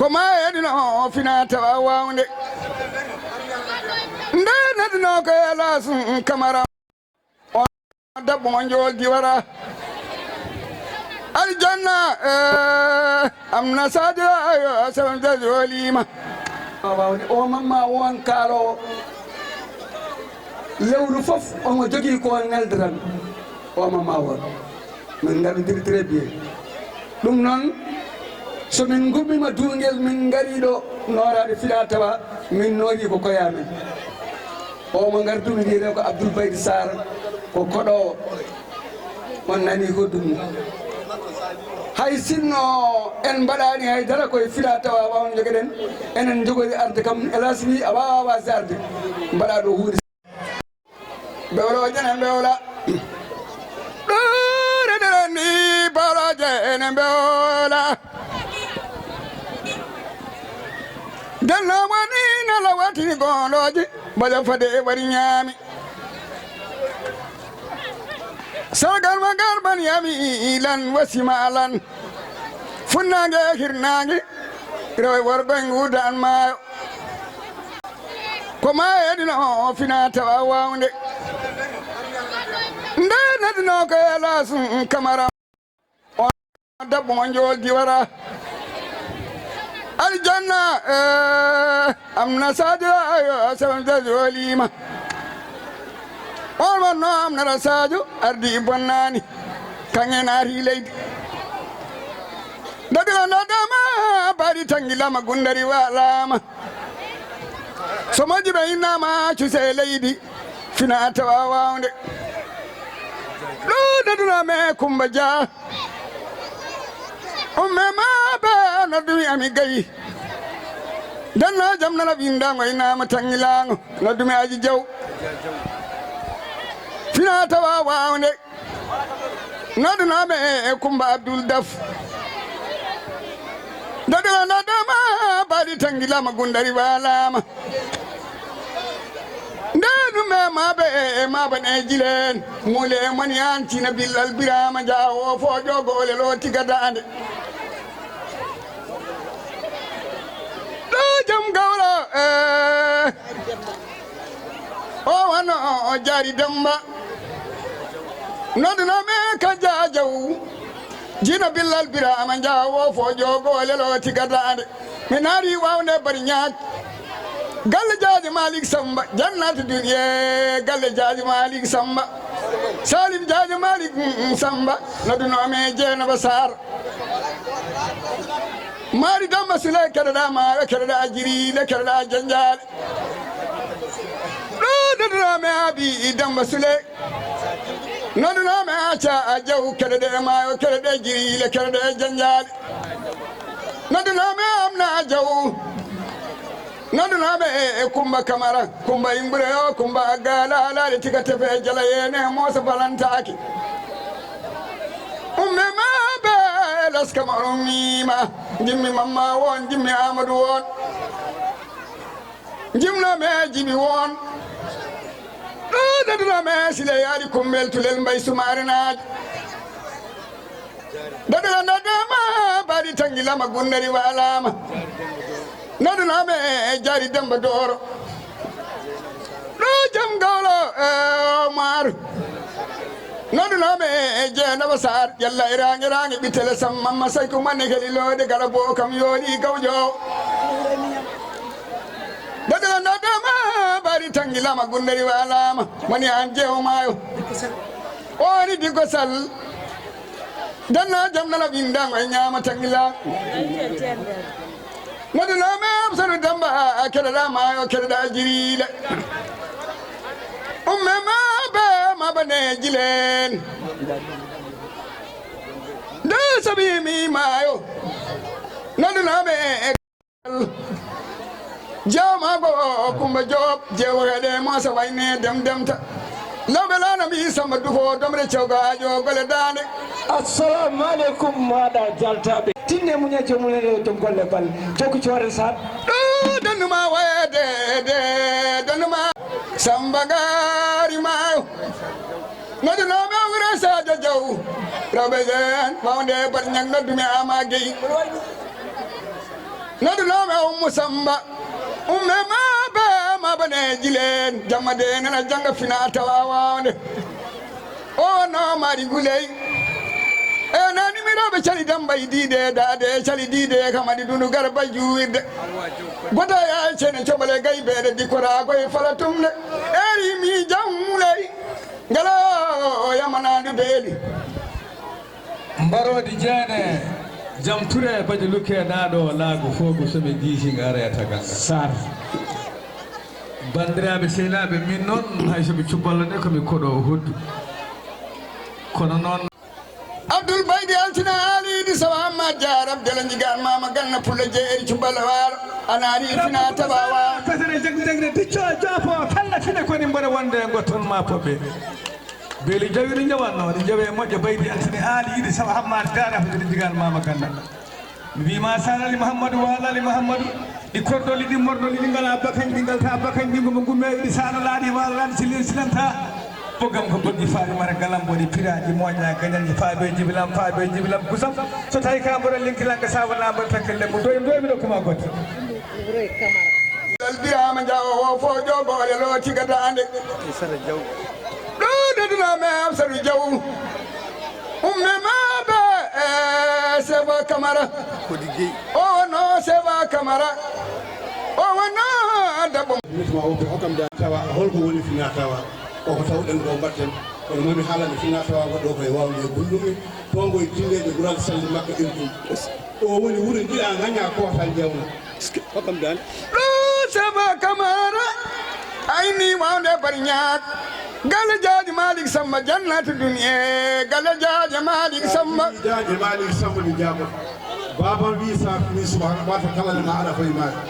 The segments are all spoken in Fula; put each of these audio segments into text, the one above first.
koma edino fina tawawnde ndeno ko lasun kamara dabbo mo jol diwara aljanna amna sadia sabta jolima o mamma won kalo lewru fof on jogi ko neldaran o mamma won min ngadodiri très bien ɗum noon somin gummima duungel min ngari ɗo noorade Fila Tawa min noori ko koyamen o mo gardumi wiyete ko Abdoul Baydy Sarr ko koɗowo on nani ko ɗum hay sinno en mbaɗani haydara koye Fila Tawa wawno jogueɗen enen jogori arde kam hélas wi a wawa wasde arde mbaɗa ɗo hunde ɓewlo jenen ɓewla ɗoreɗereni bawla jenen ɓewla delno woni nala watini gonɗoje baɗa fade e ɓari ñaami sargal ma garban yami lan wasima lan funnage hirnage rewe worɓe ngudan maayo ko mayeɗino Fina Tawa wawnde ndenedino ko lasun kamara on dabbo mo jol diwara aljanna amna sadia sabta jolima on wanno amnata Sadio ardi bonnani kangen ari leydi dadila nadama baɗi tangilama gundari walama so moƴƴuɗo innama cuse leydi Fina Tawa wawnde ɗo daduname Coumba Dia umme maɓe noddumi ami gayi danno jam nana windago innama tangilago noddumi Aji Diaw Fina Tawa wawnde noddunoɓe Coumba Abdoul Daf dadila nadama baɗi tangilama gundari walama ndenume maɓe ne jilen mule moni an cina billal Birama Dia o fo ƴogole lo tiga dande ɗo jam gawlo o wano o Jari Demba noddunoɓe ka Jajaw jina billal Birama Dia o fo ƴogole lo tiga dande mi naari wawnde bari ñaak galle Jaaji Malik Samba jannatu duniye galle Jaaji Malik Samba Salim Jaaji Malik Samba noddunoɓe Dieynaba Sarr Mari Damba Sule keɗoɗa Maayo keɗoɗa Jirile keɗoɗa Janjale ɗo noddunoɓe Abi Damba Sule noddunoɓe Aca Diaw keɗoɗe Maayo keɗoɗe Jirile keɗoɗe Janjale noddunoɓe Amna Diaw noddunoɓe Coumba Camara Coumba Imbre o Coumba Gala alaɗe tiga tefe jala yene mosa balantaki umme maɓe Elas Camara mima jimmi Mamma won jimmi Amadou won jimnoɓe Djibi won ɗo noddunoɓe Sile yaari Kumbel Tulel Mbay Soumarenaji dadila nadama baɗi tangilama gundari walama noddunoɓe Jari Demba Doro ɗo jam gawlo Mar noddunoɓe Dieynaba Sarr ƴella e rangue ɓittele sam Mamma Saykou manne keli lode gara bo kam yooli gawƴo dadila nadama baɗi tangilama gundari walama woni an jeewo maayo o woni Dicko Sall danna jam nana windago e ñama tangila noddunoɓe Absatou Demba keɗoɗa Maayo keɗoɗa Jirile umme maɓe ne jilen nde sabimi Maayo noddunoɓe jawmago Coumba Diop jewoheɗe mosa wayne demta lawɓe lana mi Samba Dufo domre cewgajo gole dande assalamu aleykum maɗa jaltaɓe tinne muñe jomumen to golle balle jokku coore sat ɗo dannuma wayede dannuma Samba Gari Maayo noddunoɓe wuro Sadio Diaw rewɓe jen wawnde baɗ ñang noddumi Ama Gueye nadunome musamba ma bane jilen jamade nana janga fina tawawande o no mari guley e nani mi robe cali dambay dide dade cali dide kamadi dunu garba juwirde goda ya cene cobale gaybede dikora koy falatumne eri mi jamley ngalo yamanandu beeli mbarodi jene jam ture baje lukke naɗo laago fogo soɓe jiisi gareta ganga sar bandiraɓe sehlaɓe min noon hay soɓe cuballo ɗe komi koɗo hoddu kono noon Abdoul Baydi altina alidi sawa amma jarab dela jigan mama ganna pulla jeeri cuballo waro anari fina tabawa kasere jagde dicco jafo kala fina koni mbaɗa wonde gotton ma poɓɓe beeli jawiri jawanno ɗi jawe moƴƴo Baydi altine aaliɗi sawa hammade dara fo jigan mama ganna mi wima salali Mouhamadou walali Mouhamadou ɗi korɗoli ɗi morɗoli ɗi ngala bakañ ɗi ngalta bakañ ɗi gomo gummeɗi ɗi sanalaɗi walalaɗi silanta boggam ko boggi faari mara galam boni piraji moƴƴa gañanji faabe jibilam kusam so tawi ka mboɗon linkilanka sawana mboɗo takkelle mo doymi ɗo koma gotte birama jawo o fo jogole lo tiga dande ɗo daduname Absatou Diaw umme maɓe Seba Camara o no Seba Camara o wona debbo mitma o hokkam da tawa holko woni fina tawa o ko tawɗen ɗo mbatten kono momi haalande fina tawa goɗɗo koye wawde gullumi tongo e tindede ɓural salli makko ɗum o woni wuuro jiɗa gaña kootal jewna hokkam dan ɗo Seba Camara ayni wawde bari ñaak galle jaaji Malick Samba jannatu dunie galle jaaji Malick Samba jaaji Malick Samba mi jaabo baba wi sa fini subhana wata kalal ma aɗa fayi maɗa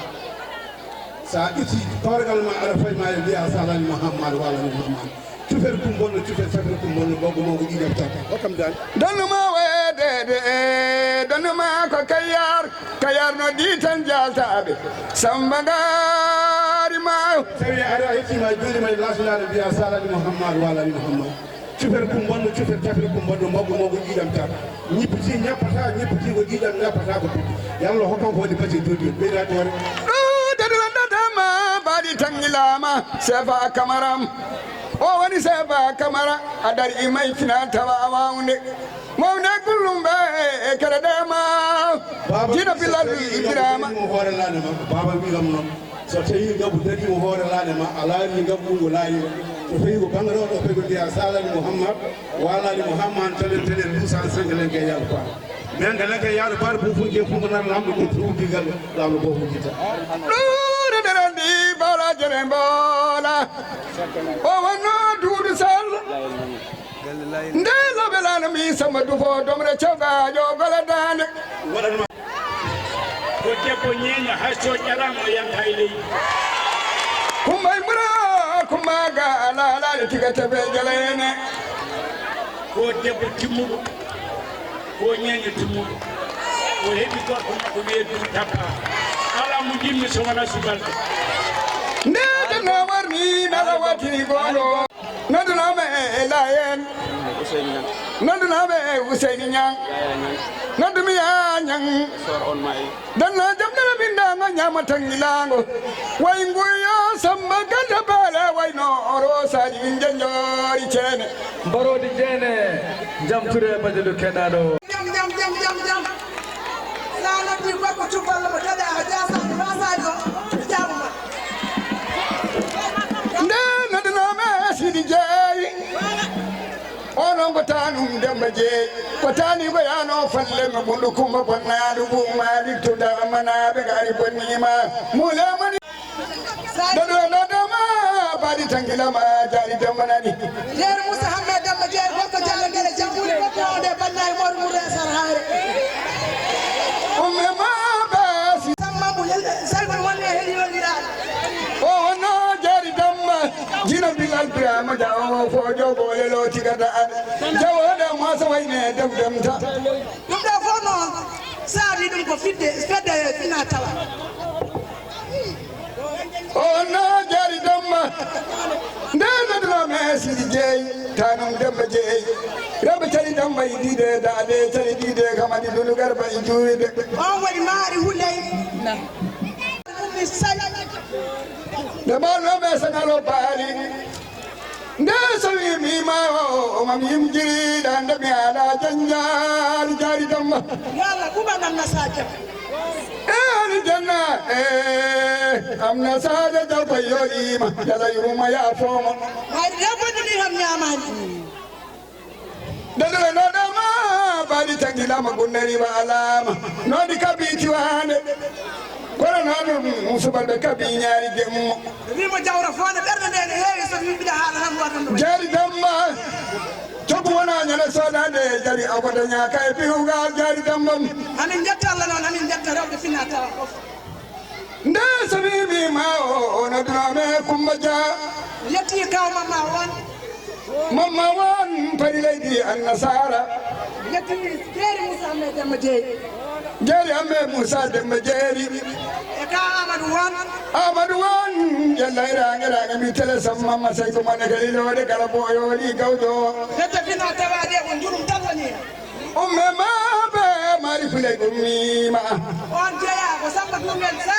sa iti korgal ma aɗa fayi maɗa mbiya salani Mouhammad walani Mouhammad tufel kum bonno tufel tafel kum bonno boggo mawgo ɗiɗam tata hokkam dan donnuma wedede donnuma ko kayar no di tan jaltaɓe Samba ngari ma tawi aɗa hettima joni may lasulade mbiya salani Mouhammad walani Mouhammad tufel kum bonno tufel tafel kum bonno boggo mawgo ɗiɗam tata ñippiti ñappati ko ɗiɗam ñappata ko yallah hokkam ko waɗi bati dodi ɓeydade hoore dadadadama baɗi tangilama Seba Camara o woni Seba Camara a dari imay fina tawa wawde mawde gullumɓe e kere ɗema jiɗo Bilal Ibrahima mo hoore laade ma baba wigam noon so tawi gabbu darimo hoore laade ma a laari gabbu ngo laarima so tawi ko bangare oɗo koy ko mbiya salani Mouhammad walani Mouhammad telen Moussa Sangalenke yaadu pa mais ngalenke yaadu paɗo fofunke fungonar lamɗo ɗo tuudigal lamɗo bo fujita ɗuure ɗerendi bola jere mbola o wonno Doudou Sall nde lobelano mi Samba Dufo domre cewgajo gole dande waɗanma ko debbo ñeeña hay so ƴarama o yanta e leydi kumbay mura kumbaga alalaɗe tiga teɓe jalene ko debbo timmuɗo ko ñeeña timmuɗo o heɓi gorko makko wiye ɗum tappa ala mo jimmi so wona subalɓe nde ɗenno warni nala watini goɗo noddunoɓe e Layen noddunoɓe e Ouseyni Niang noddumi ya Niang danno jamɗere bindago ñama tangilago way nguyo Samba ganda baale wayno rosaji min janjori ceene mbarodi jeene jam ture baje lukke naɗo jam sa noddi gorko cuballo mo taɗa a jasani wasajo jamuma nde noddunoɓe Sidi Jeeyi onon ko tanum Demba Jeeyi ko tani ko yano falle mo ɓunɗo kumba bonnaɗo ɓumali to damanaɓe gari bonnima mulemani doɗo nodama baɗi tangilama jari dembanani jeeri Moussa Hammed Demba Jeeyi gorko jalla gueɗe jamɓuɗe goɗɗode bannayi moɗo mouɗo e sar haare umme maɓe sammambo salmon wonde e heɗiyoɗiraɗo o wonno jari Demba jino Bilal Birama Diaw fo jogole lo tigata an jawoɗe mosa wayne demta ɗum ɗo fof noon saabi ɗum ko fedde fina tawa o wonno jari Demba nde noddunoɓe Sidi Jeeyi tanum Demba Jeeyi rewɓe tari Demba e ɗiɗe dade tari ɗiɗe kamadi dunu garba e juwide on waɗi maari huley na mi say de ma no me sanalo bali nde so mi ma o mam yim jiri dan de mi ala janjal jari damma yalla kuma nan na saje ani janna amna sada da bayo ima yalla yuma ya foma ay yabani ni ham nyamani dada no dama bali tangila magunari ba alama no di kabiti wane kono nanu musubalbe kabi nyaari gemmo wi mo jawra fone berde ne heewi so wi bida hala ham wadan jari damma tobu wana nyana sodande jari agoda nyaaka e pihuga jari damma amin jetta Allah non amin jetta rawde fina tawa of nde sabibi ma o na drame kumbaja yetti kaw mama won mamma wan pari leydi annasara yetti jeri musa me dem jeey jeri amme musa dem jeri e ka Amadou wan yalla iranga mi tele samma ma say ko man gali lo de kala boyo ni gawdo netta fina tawade on jurum talani umme ma be mari fulay ummi ma on jeya ko samba ngel sa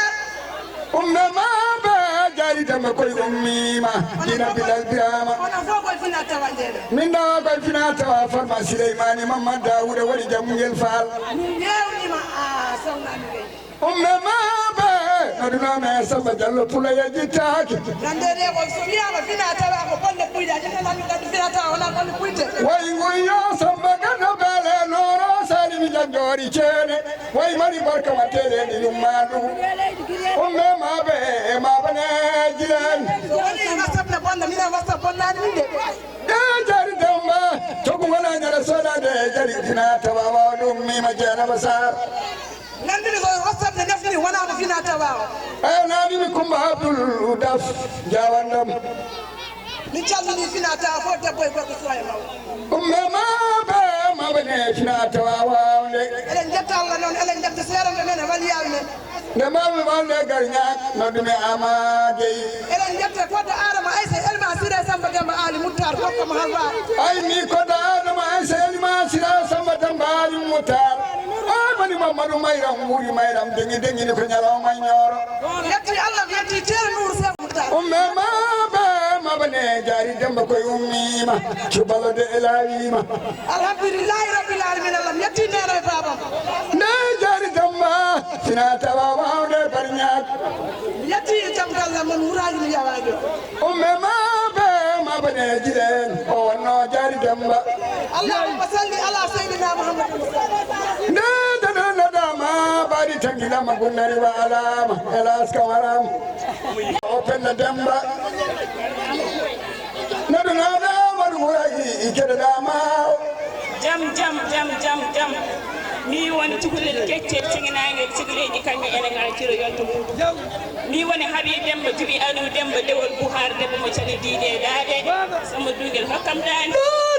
umme ma be jari tamba koy ummi ma dina bilal biama ona fogo fina tawade min do ko fina tawa farma Suleymani mamma Dawuda wari jam ngel fal yewni ma sonna ni umme ma be aduna me samba jallo pula ya jitaki nandere ko so wiama fina tawa ko bolle buyda jina nanu gadu fina tawa ona bolle buyde way nguyo samba gana bale noro sari mi jangori chene way mari barka matele ni yumadu umme ma be ne jilan woni wasap na bonna mina wasap bonna ni de jari damba to ko wala nyara soda de jari fina tawa wa dum mi ma jana basar nandiri ko wasap ne nafni wana mo fina tawa nani mi kumba abdul daf jawandam ni challi fina tawa fo de boy ko soya maw umme ma be ne fina tawa wa de elen jetta Allah non elen jetta seram men wal yalmen de mami wande garnya no dume amade elen jetta ko da adama aysa elma sire samba gamba ali mutar ko ko halwa ay mi ko da adama aysa elma sire samba gamba ali mutar mani mamadu mayram wuri mayram dengi ni ko nyalo ma nyoro yetti Allah yetti tere nur se mutar umme ma bane jari demba koy ummi ma cubalo de elawima alhamdulillah rabbil alamin Allah yetti nere babam ne jari demba sina tawa wawde barnyak yetti jam Allah man wuraji mi yawajo umme ma bane jilen o no jari demba Allahumma salli ala sayyidina Muhammad ne dama bari tangila magunari wa alama elas kamaram open the demba nadu nada marurai ikeda dama jam mi woni tukulel kecce tinginange sigileji kanni ene ngal tiro yonto mi woni habi demba jibi alu demba dewol buhar debbo mo cali diide daade sama dugel hokkam dani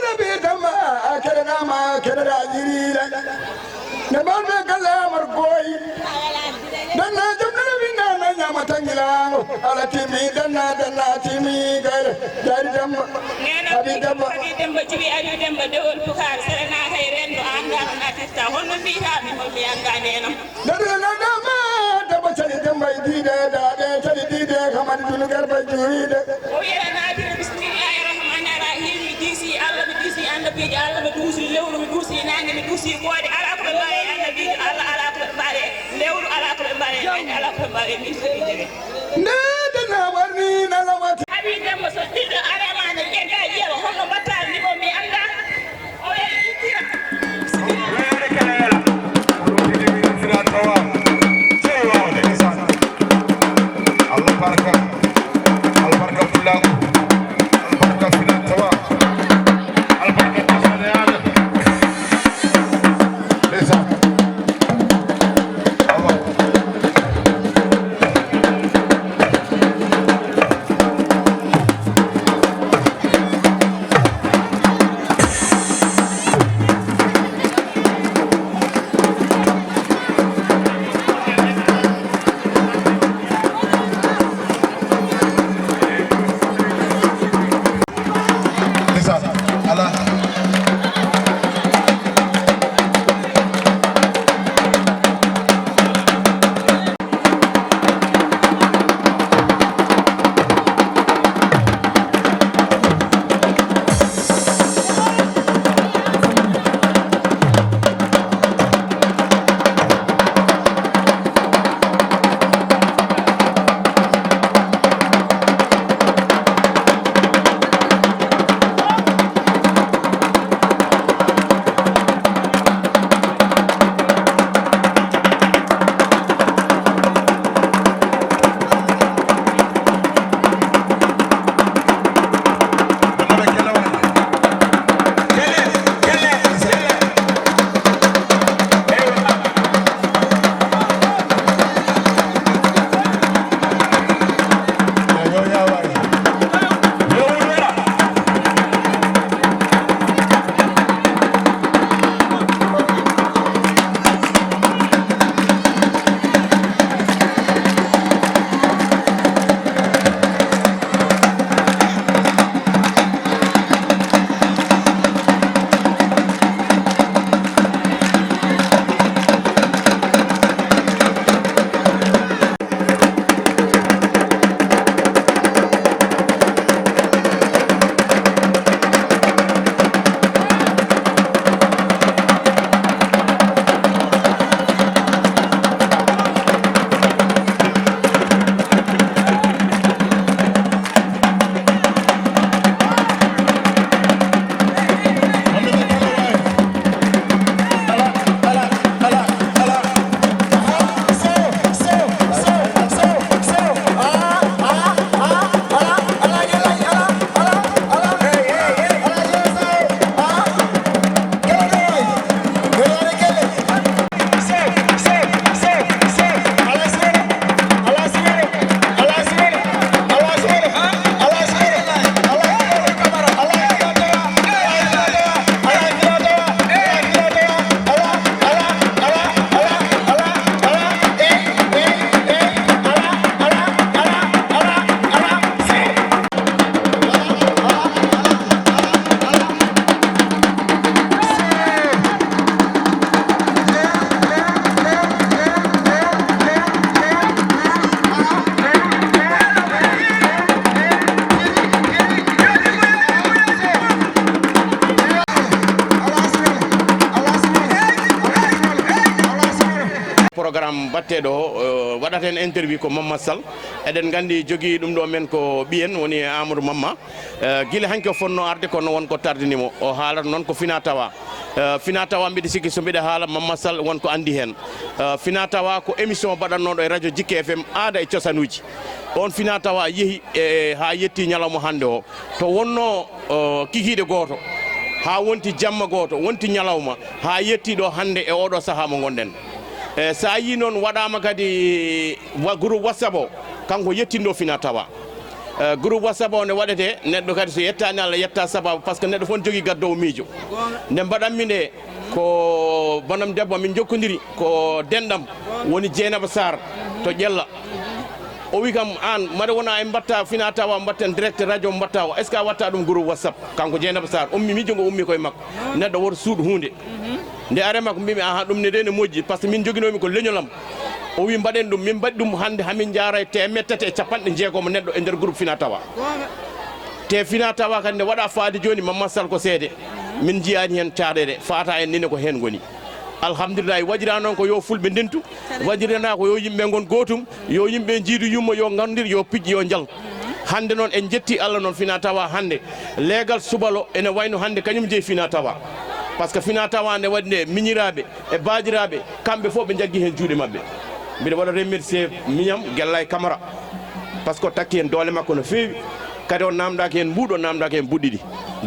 nabi dama akeda da jirila ne balbe galla mar boy danna jamna binna na nyama tangilango ala timi danna timi gaire jari damba abi demba jibi alu demba dewol buhar serena hay rendo anga na testa honno bi ha mi anga nenam dada dama daba cali demba dide dade cali dide kamani dunu garba juide o yana bi bismillahir rahmanir rahim disi Allah bi disi anda bi Allah bi dusi lewru mi dusi nangi mi dusi boode ala ko bare annabi Allah ala ko bare lewru ala ko bare ala ko bare mi siride ne dana warni na lawati abi demba so diddo arama ne ga yewa honno batal ni mo mi anda o yana tira albarka fulagu albarka filan tawa albarka tasaleada lesa Allah batteɗo waɗaten interview ko Mamadou Sall eɗen gandi jogui ɗum ɗo men ko ɓiyen woni Amadou Mamma guila hanke fonno arde kono wonko tardinimo o haalata noon ko Fina Tawa mbiɗa sikki so mbiɗa haala Mamadou Sall wonko andi hen Fina Tawa ko émission baɗannoɗo e radio Djikke FM aada e cosanuji on Fina Tawa yeehi ha yetti ñalawma hande o to wonno kikiɗe goto ha wonti jamma goto wonti ñalawma ha yetti ɗo hande e oɗo saaha mo gonɗen sa yi noon waɗama kadi groupe WhatsApp o kanko yettindo Fina Tawa groupe WhatsApp o ne waɗete neɗɗo kadi so yettani Allah yetta sababu par ce que neɗɗo fof jogui gaddowo miijo nde mbaɗanmi nde ko bonam debbo min jokkodiri ko denɗam woni Dieynaba Sarr to ƴella o wi kam an mbaɗa wona e mbatta Fina Tawa mbatten direct radio mbatta o est ce que a watta ɗum groupe WhatsApp kanko Dieynaba Sarr ummi miijo ngo ummi koye makko neɗɗo woto suuɗ hunde nde arema ko mbimi aha ɗum ne de ne moƴƴi par ce que min joguinomi ko leñolam o wi mbaɗen ɗum min mbaɗi ɗum hande hamin jara e temettati e capanɗe jeegomo neɗɗo e nder groupe Fina Tawa te Fina Tawa kadi nde waɗa faade joni Mamadou Sall ko seede min jiyani hen caɗele fata en nene ko hen goni alhamdulillahi wajira noon ko yo fulɓe ndentu wajirana ko yo yimɓe gon gotum yo yimɓe jiidu yumma yo gandir yo pijji yo jal hande noon en jetti Allah noon Fina Tawa hande leegal subalo ene wayno hande kañum jeeyi Fina Tawa par ce que Fina Tawa nde waɗi nde miñiraɓe e baajiraɓe kamɓe fof ɓe jaggi hen juuɗe mabɓe mbiɗa waɗa remercier miñam Guellay Camara par ce que o takki hen doole makko no feewi kadi o namdaki hen mbuɗo namdaki hen buɗɗiɗi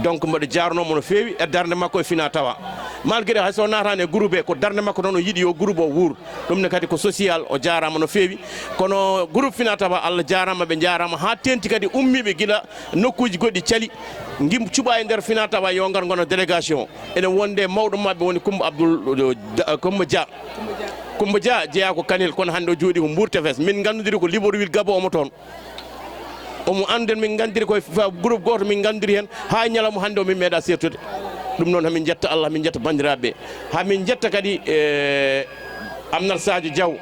donc mboɗo jarnomo no feewi e darde makko e Fina Tawa malgré hay so natani e groupe e ko darde makko noon o yiiɗi yo groupe o wuur ɗum ne kadi ko social o jarama no feewi kono groupe Fina Tawa Allah jarama ɓe jarama ha tenti kadi ummiɓe guila nokkuji goɗɗi caali gim cuɓa e nder Fina Tawa yo ngar gono délégation ene wonde mawɗo mabɓe woni Coumba Dia jeeya ko Kanel kono hande o jooɗi ko Mbour Tefes min gandodiri ko Libreville Gabo omo toon omo anden min gandiri koye groupe goto min gandiri hen ha ñalawma hande o min meeɗa sertude ɗum noon hamin jetta Allah hamin jetta bandiraɓe hamin jetta kadi Amnal Sadio Diaw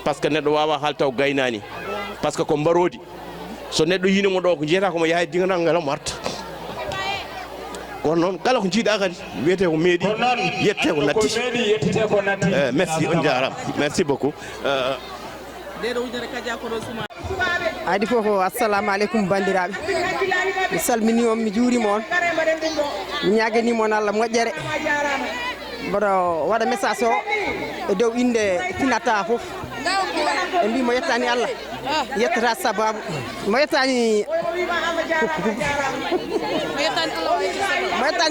par ce que neɗɗo wawa haal taw gaynani par ce que ko mbarodi so neɗɗo yinimo ɗo ko jeyata komo yaha dinganal ngal omo arta kono noon kala ko jiiɗa kadi wiyete ko meeɗi yette ko natti merci on jarama merci beaucoup adi fof ko assalamu aleykum bandiraɓe mi salmini on mi juurima on mi ñaganima on Allah moƴƴere mboɗo waɗa message o e dow inde Fina Tawa fof e mbi mo yettani Allah yettata sababu mo yettani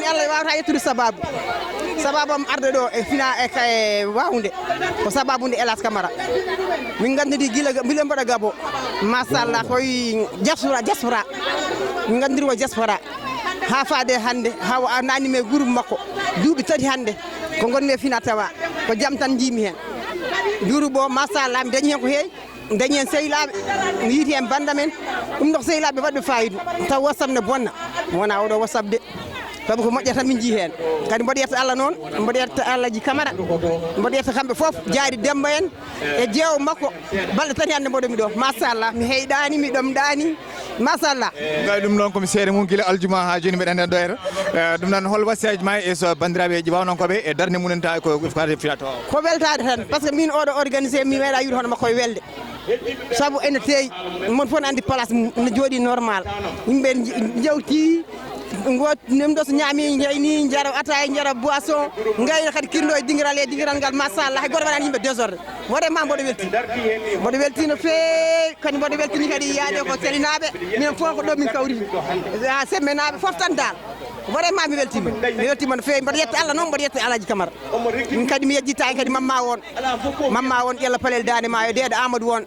Allah wawata yettude sababu am arde ɗo e Fina e wawde ko sababu nde Elas Camara min gandiri guila mbiɗen mbaɗa Gabo machallah koye diaspora min gandiri ko diaspora ha faade hande ha nanime e groupe makko duuɓi tati hande ko gonmi e Fina Tawa ko jaam tan jimi hen groupe o machallah mi dañi hen ko heewi dañi hen sehilaɓe mi yiiti hen banda men ɗum ɗo ko sehilaɓe waɗɓe fayidu taw WhatsApp ne bonna wona oɗo WhatsApp de sabu ko moƴƴata min jii hen kadi mboɗo yetta Allah noon mboɗo yetta Allahji Camara mboɗo yetta kamɓe foof jaari Demba en e jeewo makko balɗe tati hande mboɗomi ɗo machallah mi heyɗani mi ɗomɗani machallah gay ɗum noon komi seede mum guila aljuma ha joni mbiɗa nden ɗoyata ɗum noon hol wasiyaji ma e so bandiraɓe ƴiwawnonkoɓe e darde munen ta ko fate Fina Tawa ko weltade tan par ce que min oɗo organisé mi meeɗa yude hono makko e welde saabu ene teeyi mon fof ne andi place ne jooɗi normal yimɓe jewti nem ɗo so ñaami jeyni jara ataye jara boisson gayno kadi kirno e dingiral ngal machallah hay goto waɗani yimɓe désordre vraiment mboɗo welti no feewi kadi mboɗo weltini kadi yaade ko selinaɓe minen fof ko ɗo min kawriti semmenaɓe foof tan dal vraiment mi weltima no feewi mboɗo yetta Allah noon mboɗo yetta Alhaji Camara min kadi mi yejjitani kadi mamma won ƴella palel dande ma yo deeɗo Amadou won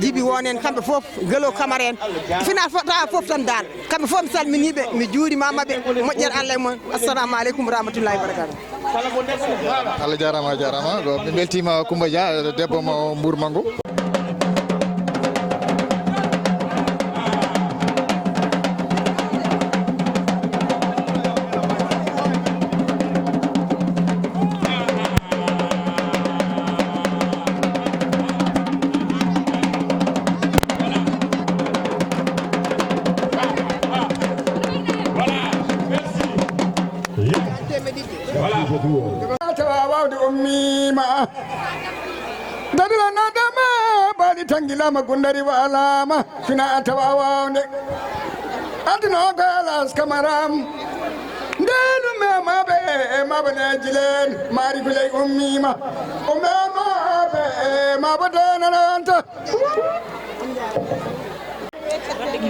Djiby won en kamɓe fof Gelo Camara en Fina Tawa fof tan dal kamɓe fof mi salminiɓe mi juurimamaɓe moƴƴere Allah e moon assalamu aleykum rahmatullahi wabarakatuh Allah jarama mi beltima Coumba Dia debbo mo Mbour Mango Tawa wawde ummima dadi tangilama gundari walama fina atawawande adno galas kamaram ndelu memabe mabane jilen mari gulay ummima umemabe mabadananta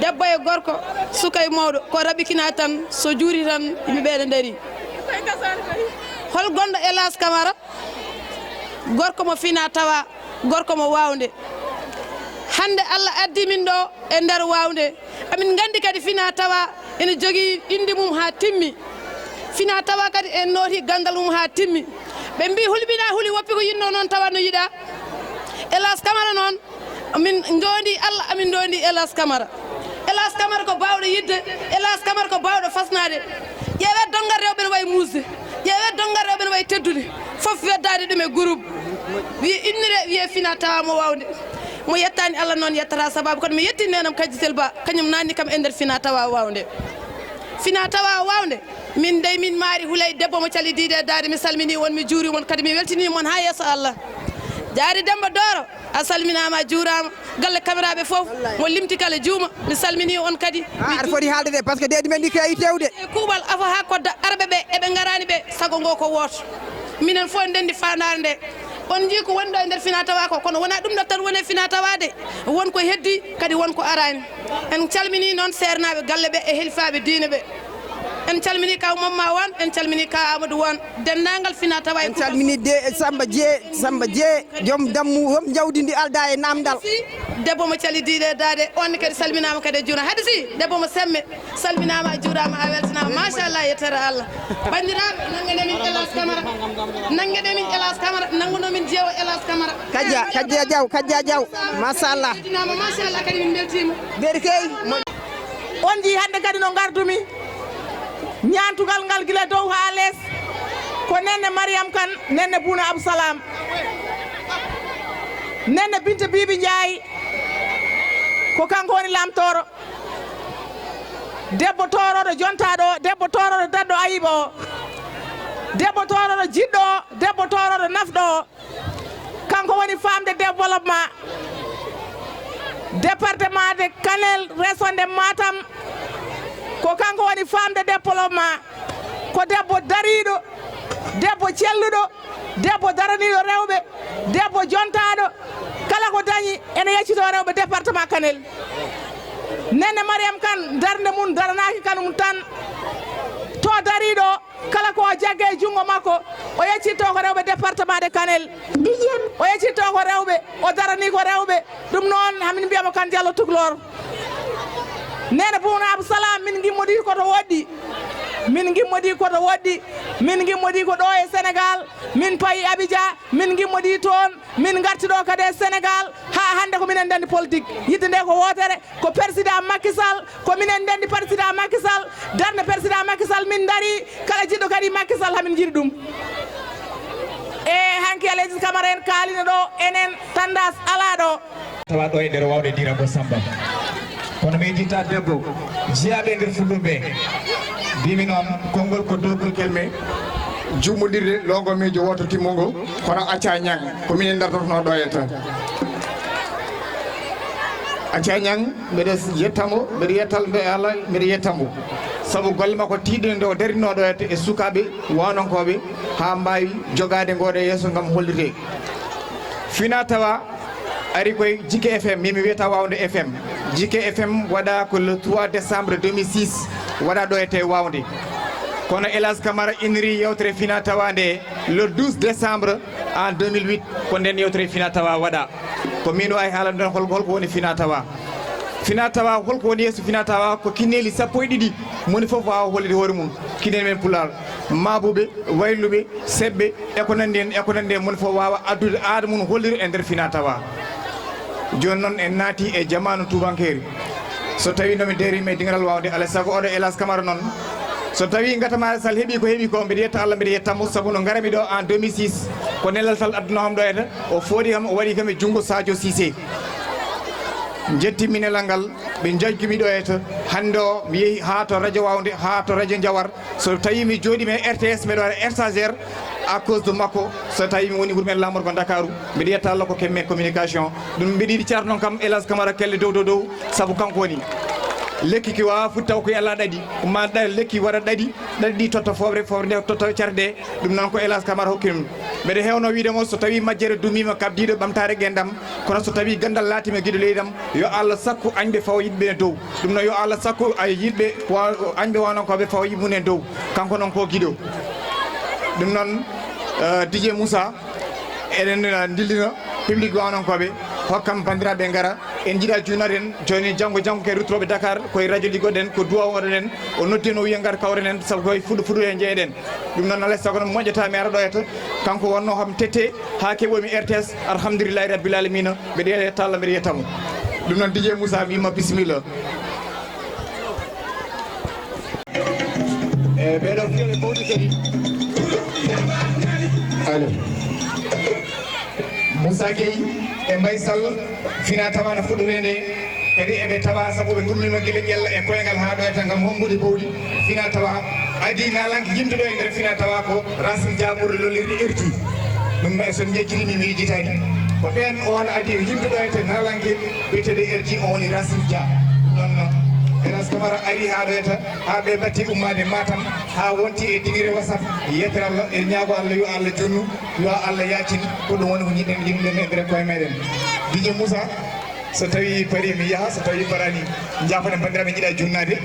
debbo e gorko sukay mawɗo ko rabikina tan so juuri tan yimɓe ɓeɗe daari hol gonɗo Elas Camara gorko mo fina tawa gorko mo wawnde hande Allah addi min ɗo e nder wawnde amin gandi kadi fina tawa ene jogui inde mum ha timmi fina tawa kadi en nooti gandal mum ha timmi ɓe mbi hulɓina huuli woppi ko yinno noon tawa no yiɗa Elas Camara noon min dondi Allah amin dondi Elas Camara ko bawɗo yidde Elas Camara ko bawɗo fasnade ƴeewe dongal rewɓe ne wayi musde ƴeewe dongal rewɓe ne wayi teddude fof weddade ɗum e groupe wiye innire wiye fina tawa mo wawde mo yettani Allah noon yettata sababu kono mi yetti nenam Kadji Ba kañum nanni kam e nder fina tawa wawde min dey min maari hulay debbo mo cali diide daade mi salmini won mi juuri won kadi mi weltini mon ha yesso Allah jaari Demba Doro a salminama a juurama galle cameraɓe fof mo limti kala juuma mi salmini on kadi aɗa foti haalde de par ce que deydi men ɗi keewi tewde e kuuɓal afa ha kodda arɓe ɓe eɓe garani ɓe sago ngo ko woto minen fof ndendi fandare nde on jii ko wonɗo e nder fina tawa ko kono wona ɗum ɗo tan woni fina tawade wonko heddi kadi wonko arani en calmini noon sernaɓe galle ɓe e helifaɓe diine ɓe en calmini kaw Mamma Wan en calmini ka Amadou Wan dennagal fina tawa en calmini de Samba Dié joom dammu hom jawdi ndi alda e namdal debbo mo cali diide dade on kadi salminama kadi e juuna hade si debbo mo semme salminama a juurama a weltanama machallah yettere Allah bandiraɓe nangueɗemin Elas Camara nangunomin jeewo Elas Camara Kadja Diaw machallah kadi min beltima berkey on ji hande kadi no gardumi ñaantugal ngal gila dow ha less ko nenne Mariam Kane nenne Bouna Absalam nenne Binta Bibi Ndiaye ko kanko woni lamtoro debbo toroɗo jontaɗo debbo toroɗo dadɗo ayiba o debbo toroɗo jiɗɗo o debbo toroɗo nafɗo o kanko woni femme de développement département de Kanel région de Matam ko kanko woni femme de développement ko debbo dariɗo debbo celluɗo debbo daraniɗo rewɓe debbo jontaɗo kala ko dañi ene yeccito rewɓe département Kanel nenne Mariam Kane darde mum daranaki kanum tan to dariɗo kala ko jagge e jungo makko o yeccitto ko rewɓe département de Kanel o yeccitto ko rewɓe o darani ko rewɓe ɗum noon hamin mbiyamo Kane Diallo Tukulor nene Bouna Absalam min gimmodi koto woɗɗi min gimmodi ko ɗo e Sénégal min payi Abidjan min gimmodi toon min garti ɗo kadi e Sénégal ha hande ko minen dendi politique yidde nde ko wotere ko président Macky Sall ko minen dendi président Macky Sall darde président Macky Sall min dari kala jiɗɗo kadi Macky Sall hamin jiiɗi ɗum e hanki Elas Camara en kaalino ɗo enen tandas ala ɗo tawa ɗo e nder wawde dira ko Samba kono mi jitta debbo jiyaɓe nder fulɓe mbimi noon konngol ko dogol kelme jummodirde logo miijo woto timmugo kono acca ñang ko minen dartotono ɗo e tan acca ñang mbiɗa yettamo mbiɗa yettal mbe Allah mbiɗa yettamo saabu golle makko tiiɗino nde o darinoɗo e sukaɓe wononkoɓe ha mbawi jogade ngoɗe yesso gam hollite fina tawa ari koye Jike FM mimi wiyata Wawnde FM Jike FM waɗa ko le 3 décembre 2006 waɗa ɗo e te Wawnde kono Elas Camara iniri yewtere fina tawa nde le 12 décembre en 2008 ko nden yewtere fina tawa waɗa ko min wawi haalande ɗon holko woni fina tawa holko woni yesso fina tawa ko kinneli sappo e ɗiɗi moni foof wawa hollide hoore mum kinel men Pulaar mabuɓe wayluɓe seɓɓe e ko nandi en moni foof wawa addude aada mum holliri e nder fina tawa joni noon en naati e jamanu tubankeri so tawi nomi derima e dingal wawde alay saago oɗo Elas Camara noon so tawi gatamare sall heeɓi ko mbiɗa yetta Allah mbiɗa yettamo saabu no garami ɗo en 2006 ko nelal tal adduna ham ɗo eta o fooɗi kam o waɗi kam e junngo Sadio Cissé jettimi nelal ngal ɓe jaggimi ɗo eta hande o mi yeehi ha to radio Wawnde ha to radio Diawar so tawi mi jooɗimi e RTS mbeɗa waɗa stagiaire à cause de makko so tawi mi woni wuuro men lamorgo Dakaru mbiɗa yetta Allah ko kemme communication ɗum mbiɗa yiɗi ceerno kam Elas Camara kelle dow saabu kanko woni lekki ki wawa fu taw ko yalla ɗaɗi ma lekki waɗa ɗaɗi ɗi totta fofre nde totta carde ɗum noon ko Elas Camara hokkinum mbeɗa hewno wiidemo so tawi majjere dumima kabdiɗo ɓamtare gendam kono so tawi gandal laatima guiɗo leydam yo Allah sakku añɓe fawa yimɓe dow ɗum noon yo Allah sakku ay yimɓe añɓe wononkoɓe fawa yimɓe dow kanko noon ko guiɗo ɗum noon DJ Moussa eɗen dillina public wononkoɓe hokkam bandiraɓe gara en jiiɗa junaden joni janggo ke rutroɓe Dakar koye radio liggoɗen ko duwa oɗoɗen o noddi no wiya gar kawren saabu koye fuɗo e jeeɗen ɗum noon alay sago noon moƴƴata mi ara ɗoyata kanko wonno ham tette ha keɓomi RTS alhamdulillahi rabbil alamina mbeɗa yetta Allah mbeɗa yettamo ɗum noon DJ Moussa wima bisimilla e ɓeɗo fiyoɓe mawɗi kadi alo Moussa Gueye e Mbaye Sall fina tawa no fuɗɗorede kadi eɓe tawa saabu ɓe gummima guila ƴella e koyngal ha ɗoyata gam hombude bowɗi fina tawa adi nalanki yimde ɗo e nder fina tawa ko Racine Dia ɓurɗo lollirde erti ɗum ɗo son jejjirimi mi yejjitani ko ɓen on adi yimde ɗo ete nalanke ɓeteɗe erti on woni Racine Dia ɗon Elas Camara ari ha ɗoyata ha ɓe batti ummade Matam ha wonti e ɗiɗire WhatsApp yettere Allah e ñaago Allah yo Allah jonnu yo Allah yacin ko ɗum woni ko jiɗɗen yimɓe e nder koye meɗen DJ Moussa so tawi pari mi yaha so tawi parani jafane bandiraɓe jiiɗa junnade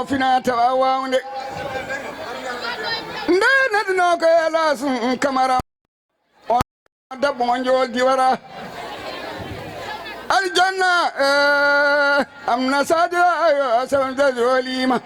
fina tawa wawnde nde neɗɗo ko Elas Camara o debbo mo joldi wara aljanna amna sadio sawde jolima